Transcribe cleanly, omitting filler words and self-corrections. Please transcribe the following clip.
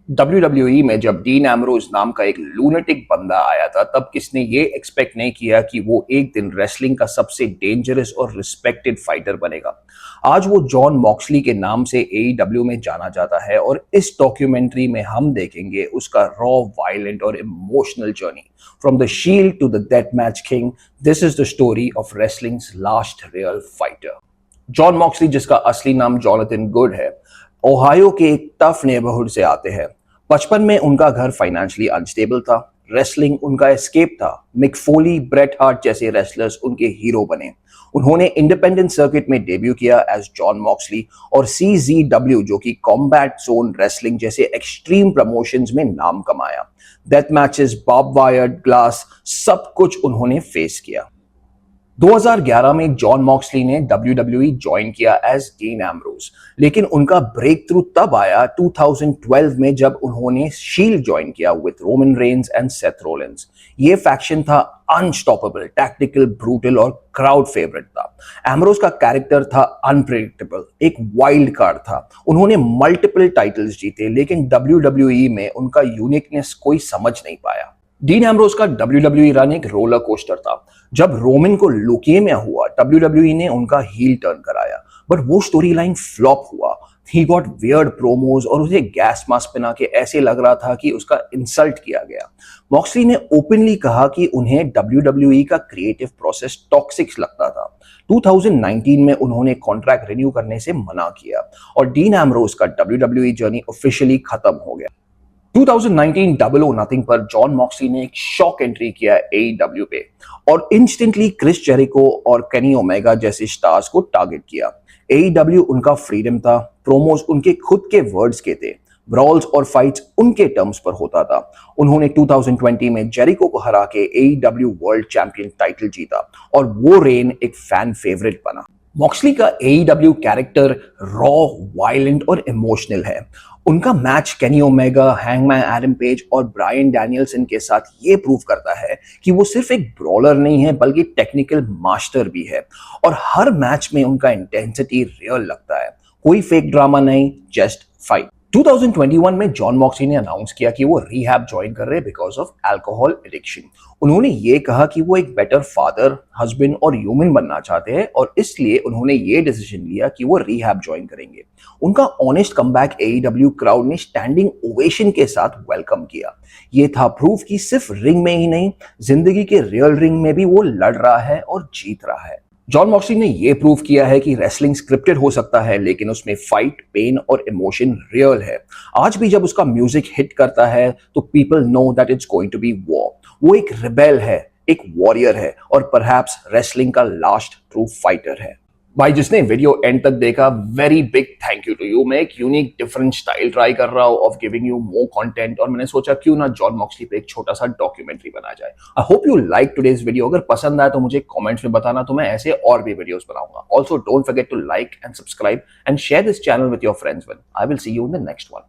WWE में जब dean Ambrose नाम का एक लूनेटिक बंदा आया था, तब किसने ये एक्सपेक्ट नहीं किया कि वो एक दिन रेसलिंग का सबसे डेंजरस और रिस्पेक्टेड फाइटर बनेगा। आज वो जॉन मॉक्सली के नाम से एईडब्ल्यू में जाना जाता है और इस डॉक्यूमेंट्री में हम देखेंगे उसका रॉ, वायलेंट और emotional journey from the shield to the death match king. This is the story of wrestling's last real fighter. John Moxley, जिसका असली नाम जॉनथन गुड है, ओहायो के एक टफ नेबरहुड से आते हैं। बचपन में उनका घर फाइनेंशियली अनस्टेबल था। रेसलिंग उनका एस्केप था। मिक फोली, ब्रेट हार्ट जैसे रेसलर्स उनके हीरो बने। उन्होंने इंडिपेंडेंट सर्किट में डेब्यू किया एज जॉन मॉक्सली और सीजीडब्ल्यू, जो कि कॉम्बैट जोन रेसलिंग जैसे एक्सट्रीम प्रमोशंस में नाम कमाया। Death matches, barb wire, glass, सब कुछ उन्होंने फेस किया। 2011 में जॉन मॉक्सली ने WWE ज्वाइन किया एज डीन एम्ब्रोज, लेकिन उनका ब्रेक थ्रू तब आया 2012 में जब उन्होंने शील्ड ज्वाइन किया with Roman Reigns and Seth Rollins. ये फैक्शन था अनस्टॉपेबल, टैक्टिकल, ब्रूटल और क्राउड फेवरेट था। एम्ब्रोज का कैरेक्टर था अनप्रेडिक्टेबल, एक वाइल्ड कार्ड था। उन्होंने मल्टीपल टाइटल्स जीते, लेकिन WWE में उनका यूनिकनेस कोई समझ नहीं पाया। डीन एम्ब्रोज का WWE रन एक रोलर कोस्टर था। जब रोमन को लुकेमिया हुआ, WWE ने उनका हील टर्न कराया, बट वो स्टोरी लाइन फ्लॉप हुआ। ही गॉट वियर्ड प्रोमोज और उसे गैस मास्क पहना के ऐसे लग रहा था कि उसका इंसल्ट किया गया। मॉक्सली ने ओपनली कहा कि उन्हें WWE का क्रिएटिव प्रोसेस टॉक्सिक लगता था। 2019 में उन्होंने कॉन्ट्रैक्ट रिन्यू करने से मना किया और डीन एम्ब्रोज का WWE जर्नी ऑफिशियली खत्म हो गया। 2019 डबल ओ नथिंग पर जॉन मॉक्सली ने एक शॉक एंट्री किया एईडब्ल्यू पे और इंस्टेंटली क्रिस जेरिको और केनी ओमेगा जैसे स्टार्स को टारगेट किया। एईडब्ल्यू उनका फ्रीडम था, प्रोमोज उनके खुद के वर्ड्स के थे, ब्रॉल्स और फाइट्स उनके टर्म्स पर होता था। उन्होंने 2020 में जेरिको को हरा के एईडब्ल्यू वर्ल्ड चैंपियन टाइटल जीता और वो रेन एक फैन फेवरेट बना। मॉक्सली का एईडब्ल्यू कैरेक्टर रॉ, वायलेंट और इमोशनल है। उनका match Kenny Omega, hangman Adam page और ब्रायन डैनियल्सन के साथ ये प्रूव करता है कि वो सिर्फ एक ब्रॉलर नहीं है, बल्कि टेक्निकल मास्टर भी है। और हर मैच में उनका इंटेंसिटी रियल लगता है, कोई फेक ड्रामा नहीं, जस्ट फाइट। 2021 में जॉन मॉक्सली ने अनाउंस किया कि वो रिहैब ज्वाइन कर रहे हैं बिकॉज ऑफ अल्कोहल एडिक्शन। उन्होंने ये कहा कि वो एक बेटर फादर, हस्बैंड और ह्यूमन बनना चाहते हैं और इसलिए उन्होंने ये डिसीजन लिया कि वो रिहैब ज्वाइन करेंगे। उनका ऑनेस्ट कमबैक एईडब्ल्यू क्राउड ने स्टैंडिंग ओवेशन के साथ वेलकम किया। ये था प्रूफ कि सिर्फ रिंग में ही नहीं, जिंदगी के रियल रिंग में भी वो लड़ रहा है और जीत रहा है। जॉन मॉक्सली ने यह प्रूव किया है कि रेसलिंग स्क्रिप्टेड हो सकता है, लेकिन उसमें फाइट, पेन और इमोशन रियल है। आज भी जब उसका म्यूजिक हिट करता है तो people know that it's going to be war. वो एक रिबेल है, एक वॉरियर है और परहैप्स रेसलिंग का लास्ट ट्रू फाइटर है। भाई, जिसने वीडियो एंड तक देखा, very big thank you to you. मैं एक यूनिक डिफरेंट स्टाइल ट्राई कर रहा हूँ of giving you more content और मैंने सोचा क्यों ना जॉन मॉक्सली पे एक छोटा सा डॉक्यूमेंट्री बना जाए। I hope you like today's video. अगर पसंद आया तो मुझे कमेंट्स में बताना, तो मैं ऐसे और भी वीडियोस बनाऊंगा। Also don't forget to like and subscribe and share this channel with your friends. I will see you in the next one.